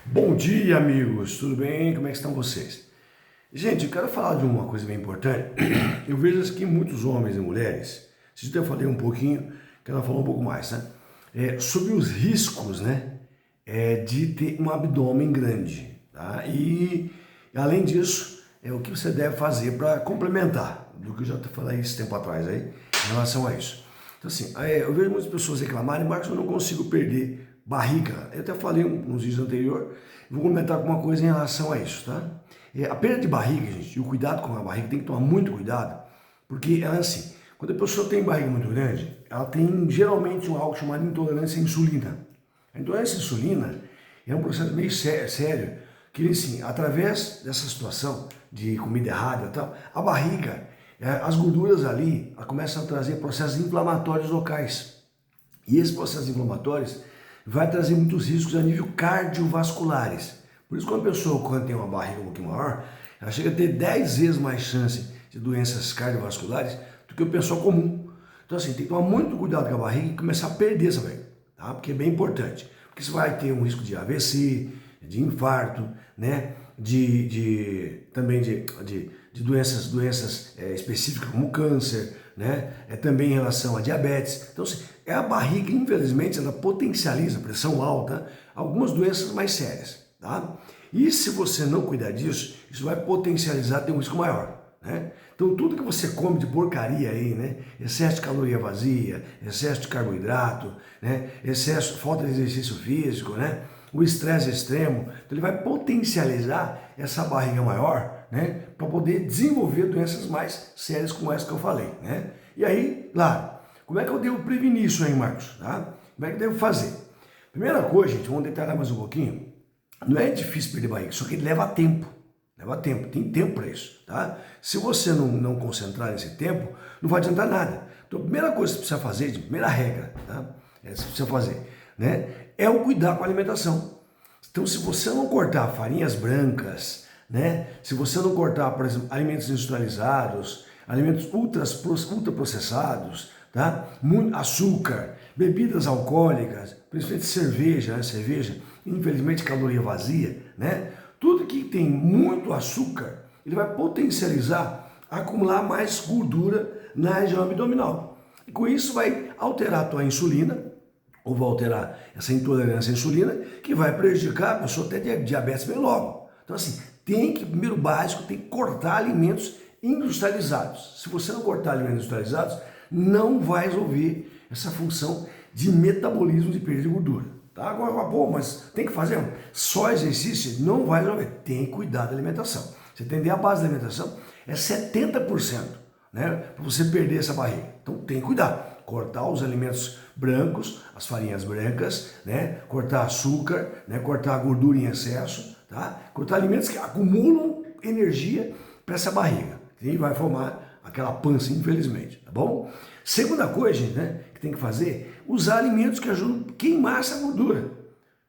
Bom dia, amigos, tudo bem? Como é que estão vocês? Gente, eu quero falar de uma coisa bem importante. Eu vejo aqui muitos homens e mulheres, se eu falei um pouquinho, quero falar um pouco mais, né? Sobre os riscos, né? De ter um abdômen grande, tá? E, além disso, o que você deve fazer para complementar do que eu já falei esse tempo atrás aí, em relação a isso. Então, assim, eu vejo muitas pessoas reclamarem, Marcos, eu não consigo perder barriga. Eu até falei nos vídeos anteriores, vou comentar alguma coisa em relação a isso, tá? A perda de barriga, gente, e o cuidado com a barriga, tem que tomar muito cuidado, porque ela é assim, quando a pessoa tem barriga muito grande, ela tem geralmente algo chamado intolerância à insulina. A intolerância à insulina é um processo meio sério, que assim, através dessa situação de comida errada e tal, a barriga, as gorduras ali, começam a trazer processos inflamatórios locais. E esses processos inflamatórios vai trazer muitos riscos a nível cardiovasculares. Por isso, quando a pessoa tem uma barriga um pouquinho maior, ela chega a ter 10 vezes mais chance de doenças cardiovasculares do que o pessoal comum. Então, assim, tem que tomar muito cuidado com a barriga e começar a perder essa barriga, tá? Porque é bem importante. Porque você vai ter um risco de AVC, de infarto, né? Também de doenças específicas como câncer, né? Também em relação a diabetes. Então, assim, a barriga, infelizmente, ela potencializa pressão alta, algumas doenças mais sérias, tá? E se você não cuidar disso, isso vai potencializar ter um risco maior, né? Então, tudo que você come de porcaria aí, né? Excesso de caloria vazia, excesso de carboidrato, né? Falta de exercício físico, né? O estresse extremo, então ele vai potencializar essa barriga maior, né, para poder desenvolver doenças mais sérias como essa que eu falei, né? E aí, claro, como é que eu devo prevenir isso aí, Marcos? Tá? Como é que eu devo fazer? Primeira coisa, gente, vamos detalhar mais um pouquinho. Não é difícil perder barriga, só que leva tempo. Leva tempo, tem tempo para isso, tá? Se você não concentrar nesse tempo, não vai adiantar nada. Então, a primeira coisa que você precisa fazer, de primeira regra, tá? Você precisa fazer, né? É o cuidar com a alimentação. Então, se você não cortar farinhas brancas, né? Se você não cortar, por exemplo, alimentos industrializados, alimentos ultraprocessados, tá? Muito açúcar, bebidas alcoólicas, principalmente cerveja, né? Cerveja, infelizmente caloria vazia, né? Tudo que tem muito açúcar, ele vai potencializar, acumular mais gordura na região abdominal. E com isso vai alterar a tua insulina, ou vai alterar essa intolerância à insulina, que vai prejudicar a pessoa até diabetes bem logo. Então, assim, primeiro básico, tem que cortar alimentos industrializados. Se você não cortar alimentos industrializados, não vai resolver essa função de metabolismo de perda de gordura. Tá? Agora, pô, mas tem que fazer só exercício? Não vai resolver. Tem que cuidar da alimentação. Você entender a base da alimentação é 70%, né? Para você perder essa barriga. Então tem que cuidar. Cortar os alimentos brancos, as farinhas brancas, né? Cortar açúcar, né? Cortar a gordura em excesso, tá? Cortar alimentos que acumulam energia para essa barriga. E vai formar aquela pança, infelizmente, tá bom? Segunda coisa, gente, né, que tem que fazer, usar alimentos que ajudam a queimar essa gordura.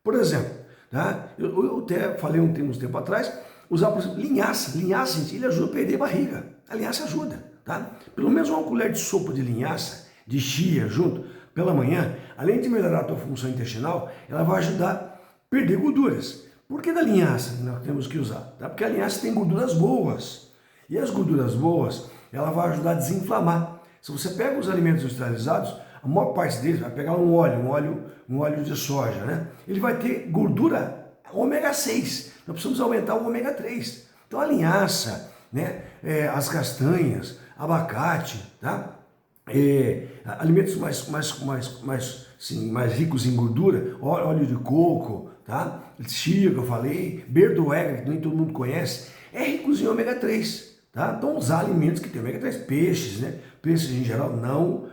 Por exemplo, tá? Eu até falei uns tempo atrás, usar, por exemplo, linhaça. Linhaça, gente, ele ajuda a perder barriga. A linhaça ajuda, tá? Pelo menos uma colher de sopa de linhaça, de chia junto, pela manhã, além de melhorar a tua função intestinal, ela vai ajudar a perder gorduras. Por que da linhaça nós temos que usar? Tá? Porque a linhaça tem gorduras boas. E as gorduras boas, ela vai ajudar a desinflamar. Se você pega os alimentos industrializados, a maior parte deles vai pegar um óleo de soja, né? Ele vai ter gordura ômega 6. Nós precisamos aumentar o ômega 3. Então a linhaça, né? As castanhas, abacate, tá? Alimentos mais ricos em gordura, óleo de coco, tá? Chia, que eu falei, berdoega, que nem todo mundo conhece, é rico em ômega 3, tá? Então usar alimentos que tem ômega 3, peixes, né? Peixes em geral, não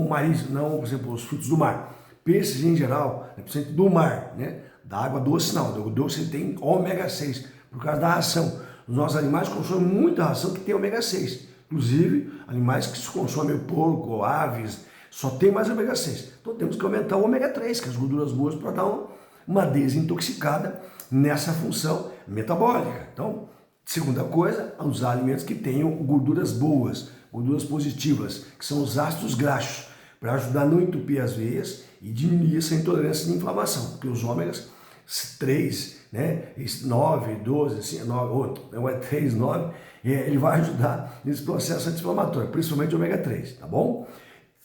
marisco, não, por exemplo, os frutos do mar. Peixes em geral, né? Por do mar, né? Da água doce não, do doce tem ômega 6, por causa da ração. Os nossos animais consomem muita ração que tem ômega 6. Inclusive, animais que se consomem porco, aves, só tem mais ômega 6. Então temos que aumentar o ômega 3, que é as gorduras boas, para dar uma desintoxicada nessa função metabólica. Então, segunda coisa, usar alimentos que tenham gorduras boas, gorduras positivas, que são os ácidos graxos, para ajudar a não entupir as veias e diminuir essa intolerância de inflamação, porque os ômegas 3, né? 9, 12, assim, 9, ou é 3, 9, ele vai ajudar nesse processo anti-inflamatório, principalmente o ômega 3, tá bom?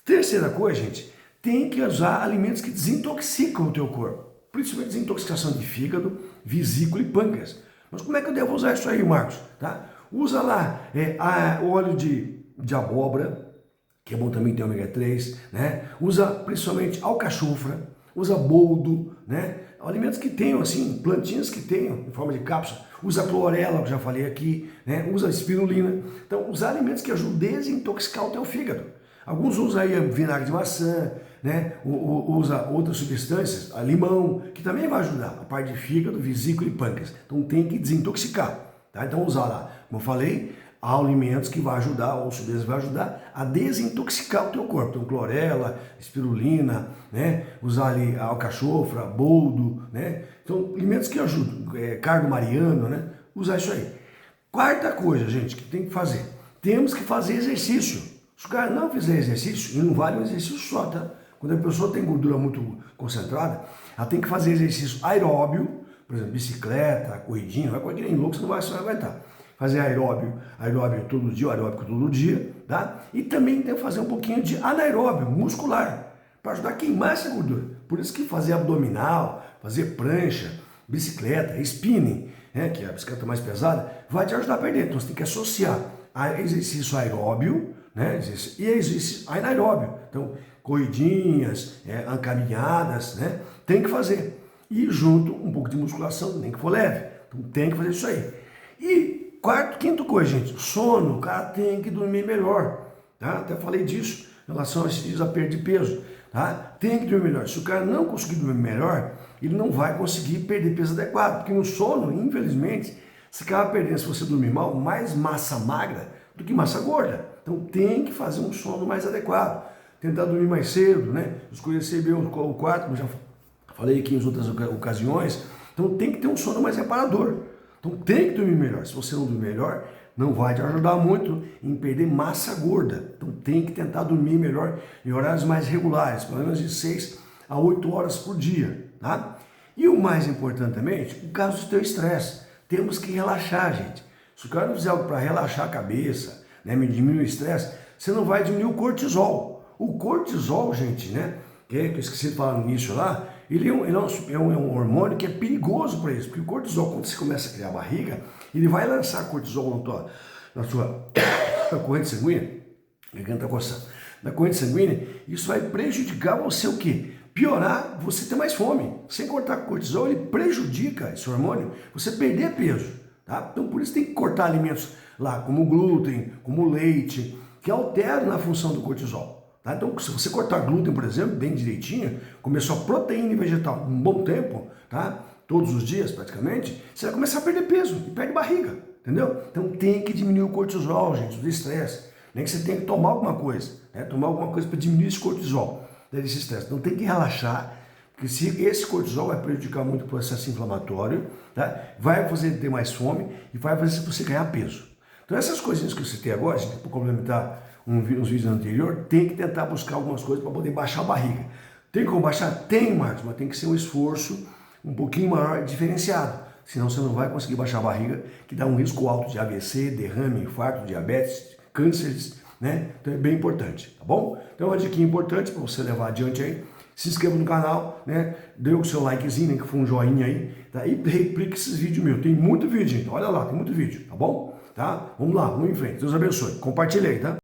Terceira coisa, gente, tem que usar alimentos que desintoxicam o teu corpo, principalmente desintoxicação de fígado, vesícula e pâncreas. Mas como é que eu devo usar isso aí, Marcos? Tá? Usa lá óleo de abóbora, que é bom também ter ômega 3, né? Usa principalmente alcachofra, usa boldo, né? Alimentos que tenham, assim, plantinhas que tenham em forma de cápsula. Usa clorela, que eu já falei aqui, né? Usa espirulina. Então, usar alimentos que ajudam a desintoxicar o teu fígado. Alguns usam aí vinagre de maçã, né? Usa outras substâncias, limão, que também vai ajudar a parte de fígado, vesícula e pâncreas. Então tem que desintoxicar, tá? Então usar lá, como eu falei, há alimentos que vai ajudar, ou substâncias vai ajudar a desintoxicar o teu corpo. Então clorela, espirulina, né? Usar ali alcachofra, boldo, né? Então alimentos que ajudam, cardo mariano, né? Usar isso aí. Quarta coisa, gente, que tem que fazer. Temos que fazer exercício. Se o cara não fizer exercício, e não vale um exercício só, tá? Quando a pessoa tem gordura muito concentrada, ela tem que fazer exercício aeróbio, por exemplo, bicicleta, corridinha, vai correr que nem louco, você não vai aguentar. Fazer aeróbio todo dia, aeróbico todo dia, tá? E também tem que fazer um pouquinho de anaeróbio, muscular, para ajudar a queimar essa gordura. Por isso que fazer abdominal, fazer prancha, bicicleta, spinning, né, que é a bicicleta mais pesada, vai te ajudar a perder. Então você tem que associar a exercício aeróbio, né, e exercício anaeróbio. Então, corridinhas, caminhadas, né, tem que fazer. E junto um pouco de musculação, nem que for leve. Então tem que fazer isso aí. E quinta coisa, gente, sono, o cara tem que dormir melhor, tá? Até falei disso em relação a esses dias a perda de peso, tá? Tem que dormir melhor. Se o cara não conseguir dormir melhor, ele não vai conseguir perder peso adequado, porque no sono, infelizmente, você acaba perdendo, se você dormir mal, mais massa magra do que massa gorda. Então tem que fazer um sono mais adequado, tentar dormir mais cedo, né? Escurecer bem o quarto, como já falei aqui em outras ocasiões. Então tem que ter um sono mais reparador. Então tem que dormir melhor. Se você não dormir melhor, não vai te ajudar muito em perder massa gorda. Então tem que tentar dormir melhor em horários mais regulares, pelo menos de 6 a 8 horas por dia, tá? E o mais importante também, o caso do teu estresse. Temos que relaxar, gente. Se o cara não fizer algo para relaxar a cabeça, né, diminuir o estresse, você não vai diminuir o cortisol. O cortisol, gente, né, que eu esqueci de falar no início lá, ele é um hormônio que é perigoso para isso, porque o cortisol, quando você começa a criar barriga, ele vai lançar cortisol na sua corrente sanguínea, garganta coçando, na corrente sanguínea, isso vai prejudicar você o quê? Piorar, você ter mais fome. Sem cortar cortisol, ele prejudica esse hormônio, você perder peso. Tá? Então por isso tem que cortar alimentos lá, como glúten, como leite, que alteram na função do cortisol. Tá? Então se você cortar glúten, por exemplo, bem direitinho, comer só proteína vegetal um bom tempo, tá? Todos os dias praticamente, você vai começar a perder peso e perde barriga, entendeu? Então tem que diminuir o cortisol, gente, do estresse. Nem que você tenha que tomar alguma coisa, né? Tomar alguma coisa para diminuir esse cortisol, desse estresse. Então tem que relaxar, porque se esse cortisol vai prejudicar muito o processo inflamatório, tá? Vai fazer ter mais fome e vai fazer você ganhar peso. Então essas coisinhas que eu citei agora, para complementar uns vídeos anteriores, tem que tentar buscar algumas coisas para poder baixar a barriga. Tem como baixar? Tem, Marcos, mas tem que ser um esforço um pouquinho maior, diferenciado. Senão você não vai conseguir baixar a barriga, que dá um risco alto de AVC, derrame, infarto, diabetes, cânceres, né? Então é bem importante, tá bom? Então uma dica importante para você levar adiante aí. Se inscreva no canal, né? Dê o seu likezinho, né? Que foi um joinha aí, tá? E replique esses vídeos meus. Tem muito vídeo, gente. Olha lá, tem muito vídeo, tá bom? Tá? Vamos lá, vamos em frente. Deus abençoe. Compartilhe aí, tá?